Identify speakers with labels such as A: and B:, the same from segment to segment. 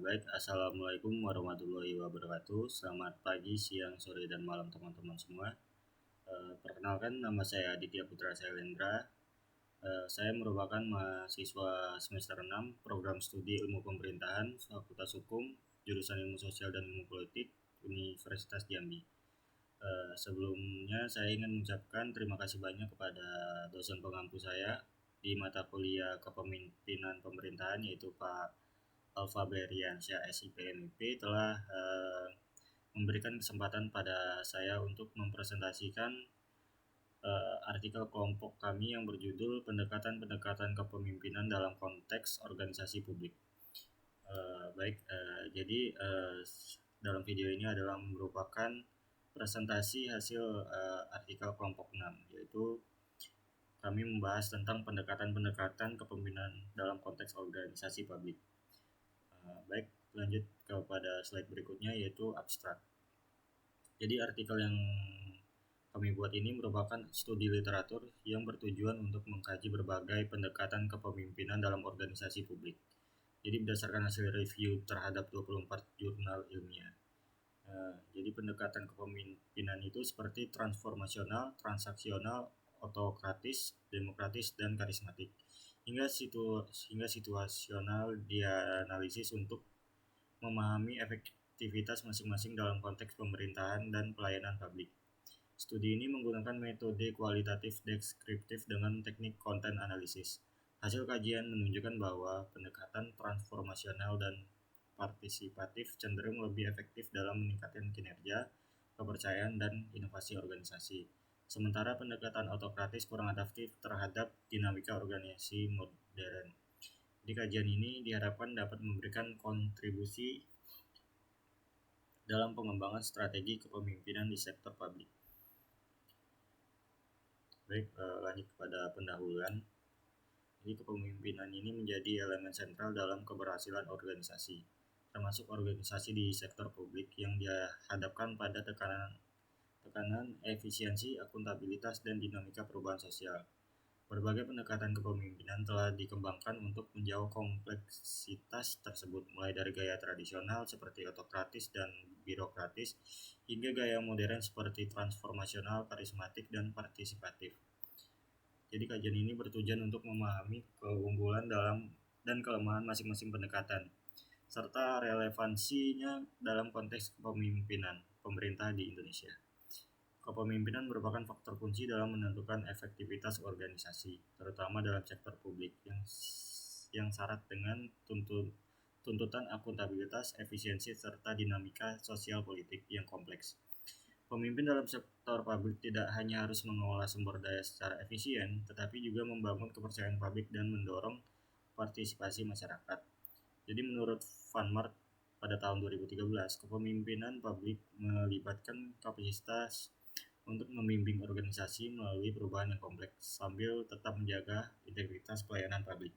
A: Baik, Assalamualaikum warahmatullahi wabarakatuh. Selamat pagi, siang, sore, dan malam teman-teman semua. Perkenalkan, nama saya Aditya Putra Sailendra. Saya merupakan mahasiswa semester 6 Program Studi Ilmu Pemerintahan, Fakultas Hukum, Jurusan Ilmu Sosial dan Ilmu Politik, Universitas Jambi. Sebelumnya saya ingin mengucapkan terima kasih banyak kepada dosen pengampu saya di mata kuliah Kepemimpinan Pemerintahan, yaitu Pak Alfa Beriansyah SIPMIP, telah memberikan kesempatan pada saya untuk mempresentasikan artikel kelompok kami yang berjudul Pendekatan-pendekatan Kepemimpinan dalam Konteks Organisasi Publik. Jadi dalam video ini adalah merupakan presentasi hasil artikel kelompok 6, yaitu kami membahas tentang pendekatan-pendekatan kepemimpinan dalam konteks organisasi publik. Baik, lanjut kepada slide berikutnya, yaitu abstrak. Jadi artikel yang kami buat ini merupakan studi literatur yang bertujuan untuk mengkaji berbagai pendekatan kepemimpinan dalam organisasi publik. Jadi berdasarkan hasil review terhadap 24 jurnal ilmiah. Jadi pendekatan kepemimpinan itu seperti transformasional, transaksional, otokratis, demokratis, dan karismatik. Hingga situasional dianalisis untuk memahami efektivitas masing-masing dalam konteks pemerintahan dan pelayanan publik. Studi ini menggunakan metode kualitatif deskriptif dengan teknik konten analisis. Hasil kajian menunjukkan bahwa pendekatan transformasional dan partisipatif cenderung lebih efektif dalam meningkatkan kinerja, kepercayaan, dan inovasi organisasi. Sementara pendekatan otokratis kurang adaptif terhadap dinamika organisasi modern. Di kajian ini diharapkan dapat memberikan kontribusi dalam pengembangan strategi kepemimpinan di sektor publik. Baik, lanjut kepada pendahuluan. Jadi kepemimpinan ini menjadi elemen sentral dalam keberhasilan organisasi, termasuk organisasi di sektor publik yang dihadapkan pada tekanan efisiensi, akuntabilitas, dan dinamika perubahan sosial. Berbagai pendekatan kepemimpinan telah dikembangkan untuk menjawab kompleksitas tersebut, mulai dari gaya tradisional seperti otokratis dan birokratis, hingga gaya modern seperti transformasional, karismatik, dan partisipatif. Jadi kajian ini bertujuan untuk memahami keunggulan dan kelemahan masing-masing pendekatan, serta relevansinya dalam konteks kepemimpinan pemerintah di Indonesia. Kepemimpinan merupakan faktor kunci dalam menentukan efektivitas organisasi, terutama dalam sektor publik yang syarat dengan tuntutan akuntabilitas, efisiensi, serta dinamika sosial politik yang kompleks. Pemimpin dalam sektor publik tidak hanya harus mengelola sumber daya secara efisien, tetapi juga membangun kepercayaan publik dan mendorong partisipasi masyarakat. Jadi menurut Van Mark pada tahun 2013, kepemimpinan publik melibatkan kapasitas untuk membimbing organisasi melalui perubahan yang kompleks sambil tetap menjaga integritas pelayanan publik.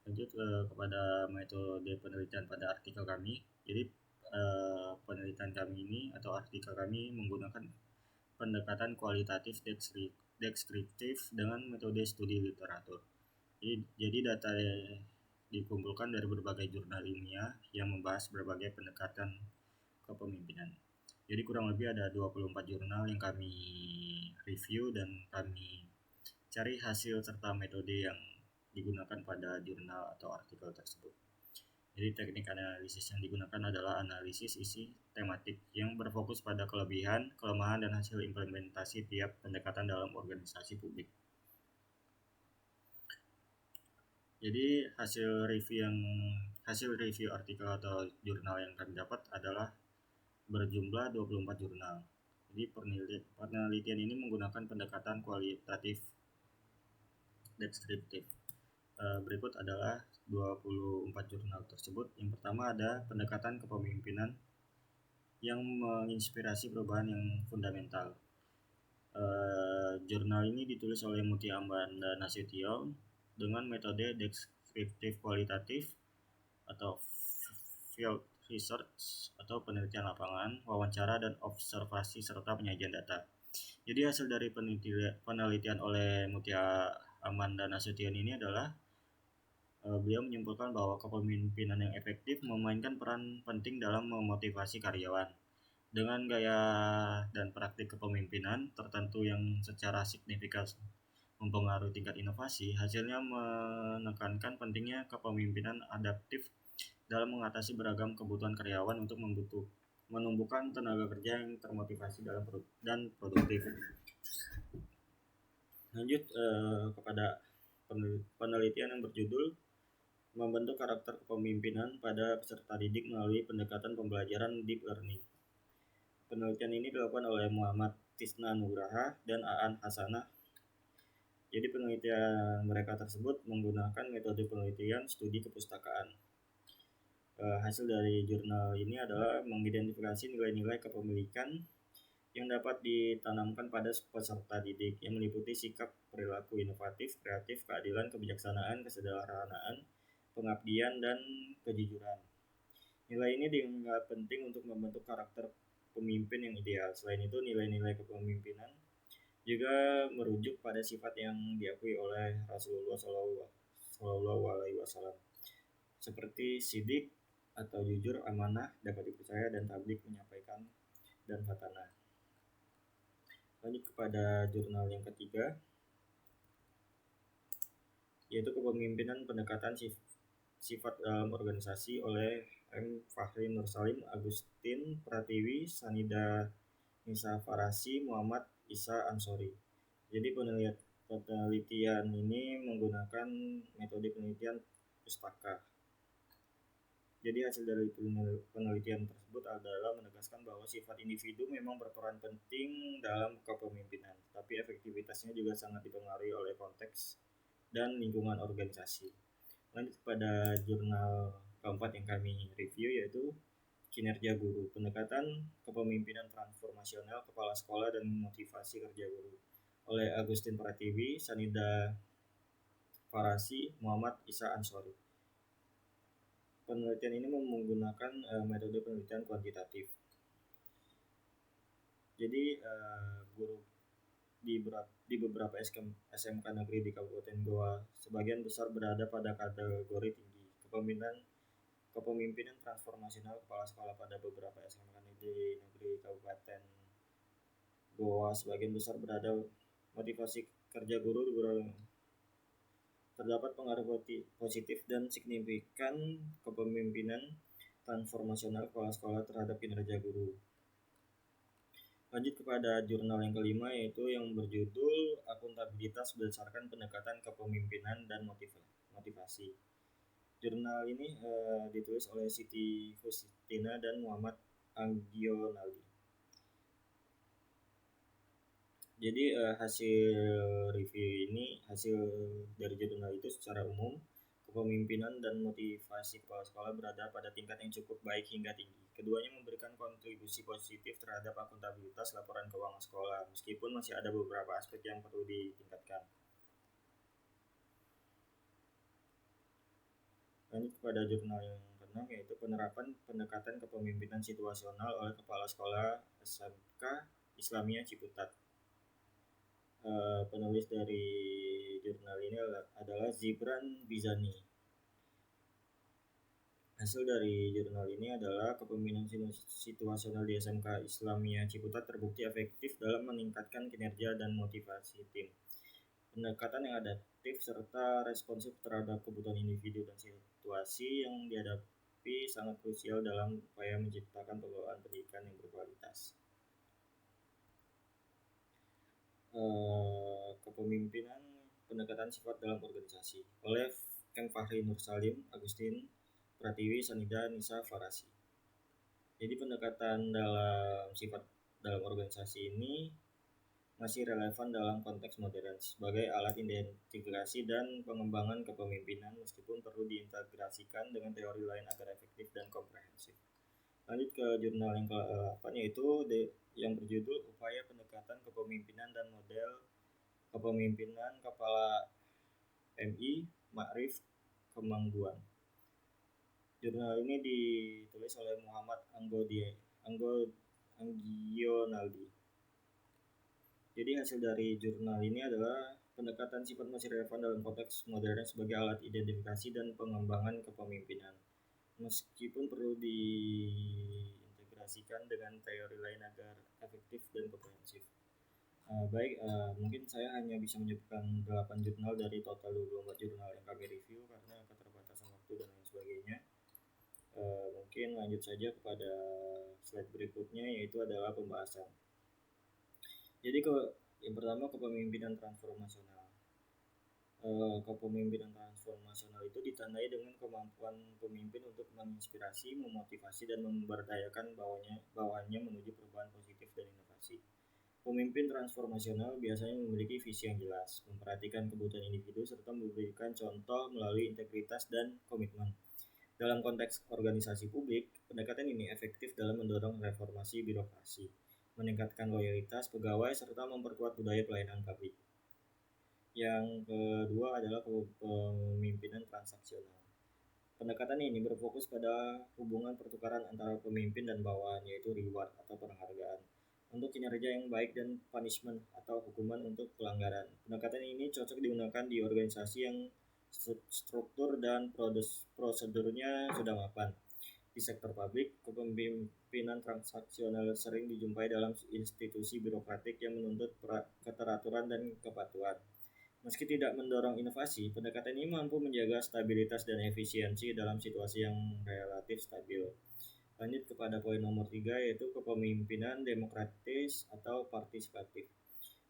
A: Lanjut kepada metode penelitian pada artikel kami. Jadi penelitian kami ini atau artikel kami menggunakan pendekatan kualitatif deskriptif dengan metode studi literatur. Jadi data dikumpulkan dari berbagai jurnal ilmiah yang membahas berbagai pendekatan kepemimpinan. Jadi kurang lebih ada 24 jurnal yang kami review dan kami cari hasil serta metode yang digunakan pada jurnal atau artikel tersebut. Jadi teknik analisis yang digunakan adalah analisis isi tematik yang berfokus pada kelebihan, kelemahan, dan hasil implementasi tiap pendekatan dalam organisasi publik. Jadi hasil review artikel atau jurnal yang kami dapat adalah berjumlah 24 jurnal. Jadi penelitian ini menggunakan pendekatan kualitatif deskriptif. Berikut adalah 24 jurnal tersebut. Yang pertama ada pendekatan kepemimpinan yang menginspirasi perubahan yang fundamental. Jurnal ini ditulis oleh Mutia Amanda Nasution dengan metode deskriptif kualitatif atau field research atau penelitian lapangan, wawancara, dan observasi serta penyajian data. Jadi hasil dari penelitian oleh Mutia Amanda Nasution ini adalah Beliau menyimpulkan bahwa kepemimpinan yang efektif memainkan peran penting dalam memotivasi karyawan. Dengan gaya dan praktik kepemimpinan tertentu yang secara signifikan mempengaruhi tingkat inovasi, hasilnya menekankan pentingnya kepemimpinan adaptif dalam mengatasi beragam kebutuhan karyawan untuk menumbuhkan tenaga kerja yang termotivasi dan produktif. Lanjut kepada penelitian yang berjudul membentuk karakter kepemimpinan pada peserta didik melalui pendekatan pembelajaran deep learning. Penelitian ini dilakukan oleh Muhammad Tisna Nugraha dan Aan Hasanah. Jadi penelitian mereka tersebut menggunakan metode penelitian studi kepustakaan. Hasil dari jurnal ini adalah mengidentifikasi nilai-nilai kepemilikan yang dapat ditanamkan pada peserta didik yang meliputi sikap, perilaku inovatif, kreatif, keadilan, kebijaksanaan, kesederhanaan, pengabdian, dan kejujuran. Nilai ini dianggap penting untuk membentuk karakter pemimpin yang ideal. Selain itu, nilai-nilai kepemimpinan juga merujuk pada sifat yang diakui oleh Rasulullah Shallallahu Alaihi Wasallam, seperti sidik atau jujur, amanah, dapat dipercaya, dan tablik menyampaikan, dan fatanah. Lanjut kepada jurnal yang ketiga, yaitu kepemimpinan pendekatan sifat dalam organisasi oleh M. Fahri Nursalim, Agustin Pratiwi, Sanida Nisa Farasi, Muhammad Isa Ansori. Jadi penelitian ini menggunakan metode penelitian pustaka. Jadi hasil dari penelitian tersebut adalah menegaskan bahwa sifat individu memang berperan penting dalam kepemimpinan, tapi efektivitasnya juga sangat dipengaruhi oleh konteks dan lingkungan organisasi. Lanjut pada jurnal keempat yang kami review, yaitu kinerja guru, pendekatan kepemimpinan transformasional kepala sekolah dan motivasi kerja guru, oleh Agustin Pratiwi, Sanida Farasi, Muhammad Isa Ansori. Penelitian ini menggunakan metode penelitian kuantitatif. Jadi guru di beberapa SMK negeri di Kabupaten Goa sebagian besar berada pada kategori tinggi kepemimpinan transformasional kepala sekolah. Pada beberapa SMK negeri Kabupaten Goa sebagian besar berada motivasi kerja guru terdapat pengaruh positif dan signifikan kepemimpinan transformasional kepala sekolah terhadap kinerja guru. Lanjut kepada jurnal yang kelima, yaitu yang berjudul akuntabilitas berdasarkan pendekatan kepemimpinan dan motivasi. Jurnal ini ditulis oleh Siti Fustina dan Muhammad Angionali. Jadi hasil dari jurnal itu secara umum, kepemimpinan dan motivasi kepala sekolah berada pada tingkat yang cukup baik hingga tinggi. Keduanya memberikan kontribusi positif terhadap akuntabilitas laporan keuangan sekolah, meskipun masih ada beberapa aspek yang perlu ditingkatkan. Lanjut kepada jurnal yang keenam, yaitu penerapan pendekatan kepemimpinan situasional oleh kepala sekolah SMK Islamiyah Ciputat. Penulis dari jurnal ini adalah Zibran Bizani. Hasil dari jurnal ini adalah kepemimpinan situasional di SMK Islamiyah Ciputat terbukti efektif dalam meningkatkan kinerja dan motivasi tim. Pendekatan yang adaptif serta responsif terhadap kebutuhan individu dan situasi yang dihadapi sangat krusial dalam upaya menciptakan pengelolaan pendidikan yang berkualitas. Kepemimpinan pendekatan sifat dalam organisasi oleh M. Fahri Nursalim, Agustin Pratiwi, Sanida Nisa Farasi. Jadi pendekatan dalam sifat dalam organisasi ini masih relevan dalam konteks modern sebagai alat identifikasi dan pengembangan kepemimpinan, meskipun perlu diintegrasikan dengan teori lain agar efektif dan komprehensif. Lanjut ke jurnal yang ke-8, yaitu yang berjudul Upaya Pendekatan Kepemimpinan dan Model Kepemimpinan Kepala MI Ma'rif Kemangguan. Jurnal ini ditulis oleh Muhammad Angionaldi. Jadi hasil dari jurnal ini adalah pendekatan sifat masih relevan dalam konteks modern sebagai alat identifikasi dan pengembangan kepemimpinan. Meskipun perlu diintegrasikan dengan teori lain agar efektif dan komprehensif. Mungkin saya hanya bisa menyebutkan 8 jurnal dari total 24 jurnal yang kami review karena keterbatasan waktu dan lain sebagainya. Mungkin lanjut saja kepada slide berikutnya, yaitu adalah pembahasan. Jadi yang pertama, kepemimpinan transformasional. Kepemimpinan transformasional itu ditandai dengan kemampuan pemimpin untuk menginspirasi, memotivasi, dan memberdayakan bawahannya menuju perubahan positif dan inovasi. Pemimpin transformasional biasanya memiliki visi yang jelas, memperhatikan kebutuhan individu, serta memberikan contoh melalui integritas dan komitmen. Dalam konteks organisasi publik, pendekatan ini efektif dalam mendorong reformasi birokrasi, meningkatkan loyalitas pegawai, serta memperkuat budaya pelayanan publik. Yang kedua adalah kepemimpinan transaksional. Pendekatan ini berfokus pada hubungan pertukaran antara pemimpin dan bawahan, yaitu reward atau penghargaan untuk kinerja yang baik dan punishment atau hukuman untuk pelanggaran. Pendekatan ini cocok digunakan di organisasi yang struktur dan prosedurnya sudah mapan. Di sektor publik, kepemimpinan transaksional sering dijumpai dalam institusi birokratik yang menuntut keteraturan dan kepatuhan. Meski tidak mendorong inovasi, pendekatan ini mampu menjaga stabilitas dan efisiensi dalam situasi yang relatif stabil. Lanjut kepada poin nomor 3, yaitu kepemimpinan demokratis atau partisipatif.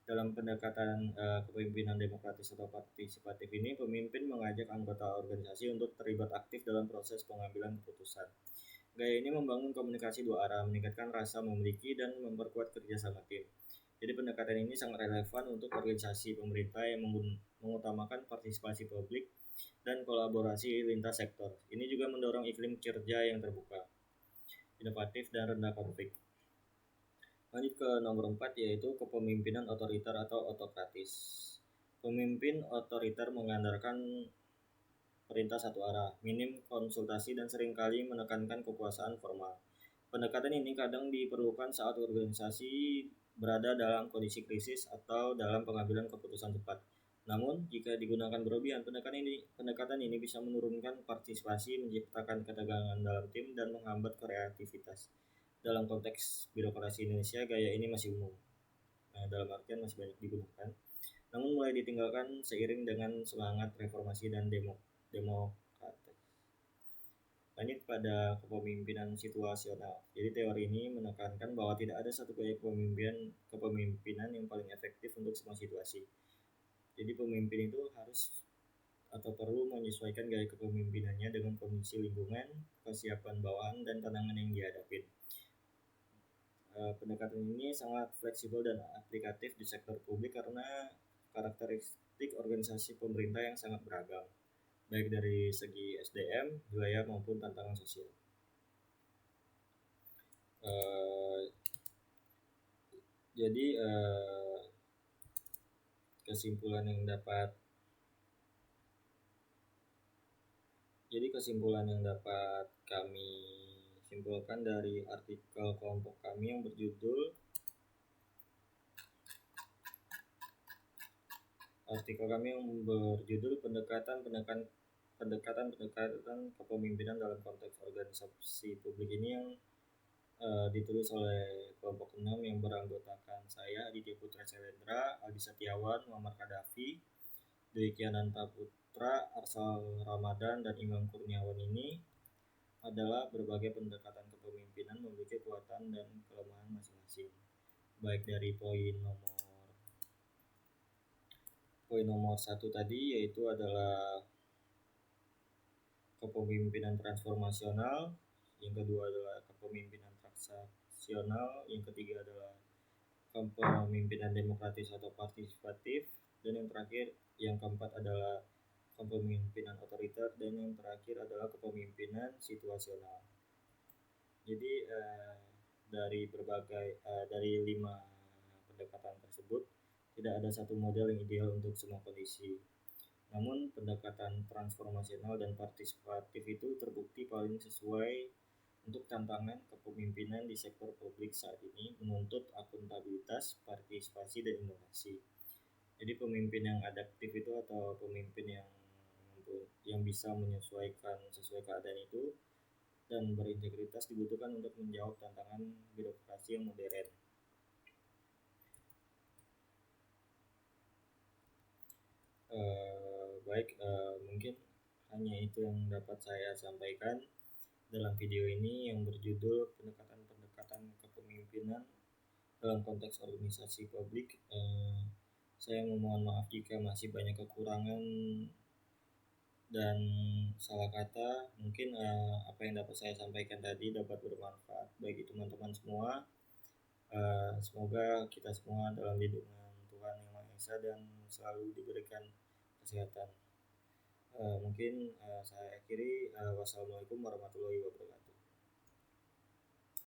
A: Dalam pendekatan kepemimpinan demokratis atau partisipatif ini, pemimpin mengajak anggota organisasi untuk terlibat aktif dalam proses pengambilan keputusan. Gaya ini membangun komunikasi dua arah, meningkatkan rasa memiliki dan memperkuat kerjasama tim. Jadi pendekatan ini sangat relevan untuk organisasi pemerintah yang mengutamakan partisipasi publik dan kolaborasi lintas sektor. Ini juga mendorong iklim kerja yang terbuka, inovatif, dan rendah konflik. Lanjut ke nomor 4, yaitu kepemimpinan otoriter atau otokratis. Pemimpin otoriter mengandalkan perintah satu arah, minim konsultasi, dan seringkali menekankan kekuasaan formal. Pendekatan ini kadang diperlukan saat organisasi berada dalam kondisi krisis atau dalam pengambilan keputusan cepat. Namun, jika digunakan berlebihan, pendekatan ini bisa menurunkan partisipasi, menciptakan ketegangan dalam tim, dan menghambat kreativitas. Dalam konteks birokrasi Indonesia, gaya ini masih umum. Dalam artian masih banyak digunakan. Namun mulai ditinggalkan seiring dengan semangat reformasi dan demokratis. Lanjut pada kepemimpinan situasional. Jadi teori ini menekankan bahwa tidak ada satu gaya kepemimpinan yang paling efektif untuk semua situasi. Jadi pemimpin itu harus atau perlu menyesuaikan gaya kepemimpinannya dengan kondisi lingkungan, kesiapan bawahan, dan tantangan yang dihadapi. Pendekatan ini sangat fleksibel dan aplikatif di sektor publik karena karakteristik organisasi pemerintah yang sangat beragam, baik dari segi SDM, wilayah maupun tantangan sosial. Jadi kesimpulan yang dapat kami simpulkan dari artikel kelompok kami yang berjudul pendekatan kepemimpinan dalam konteks organisasi publik ini, yang ditulis oleh kelompok 6 yang beranggotakan saya, Aditya Putra Selendra, Aldi Setiawan, Muhammad Kadafi, Dwi Kiananta Putra, Arsal Ramadan, dan Imam Kurniawan. Ini adalah berbagai pendekatan kepemimpinan memiliki kekuatan dan kelemahan masing-masing. Baik dari poin nomor 1 tadi, yaitu adalah kepemimpinan transformasional, yang kedua adalah kepemimpinan transaksional, yang ketiga adalah kepemimpinan demokratis atau partisipatif, dan yang keempat adalah kepemimpinan otoriter, dan yang terakhir adalah kepemimpinan situasional. Jadi dari 5 pendekatan tersebut, tidak ada satu model yang ideal untuk semua kondisi. Namun pendekatan transformasional dan partisipatif itu terbukti paling sesuai Untuk tantangan kepemimpinan di sektor publik saat ini menuntut akuntabilitas, partisipasi, dan inovasi. Jadi pemimpin yang adaptif itu atau pemimpin yang bisa menyesuaikan sesuai keadaan itu dan berintegritas dibutuhkan untuk menjawab tantangan birokrasi yang modern. Baik, mungkin hanya itu yang dapat saya sampaikan dalam video ini yang berjudul pendekatan-pendekatan kepemimpinan dalam konteks organisasi publik. Saya memohon maaf jika masih banyak kekurangan dan salah kata. Mungkin apa yang dapat saya sampaikan tadi dapat bermanfaat bagi teman-teman semua. Semoga kita semua dalam lindungan Tuhan Yang Maha Esa dan selalu diberikan kesehatan. Mungkin saya akhiri. Wassalamualaikum warahmatullahi wabarakatuh.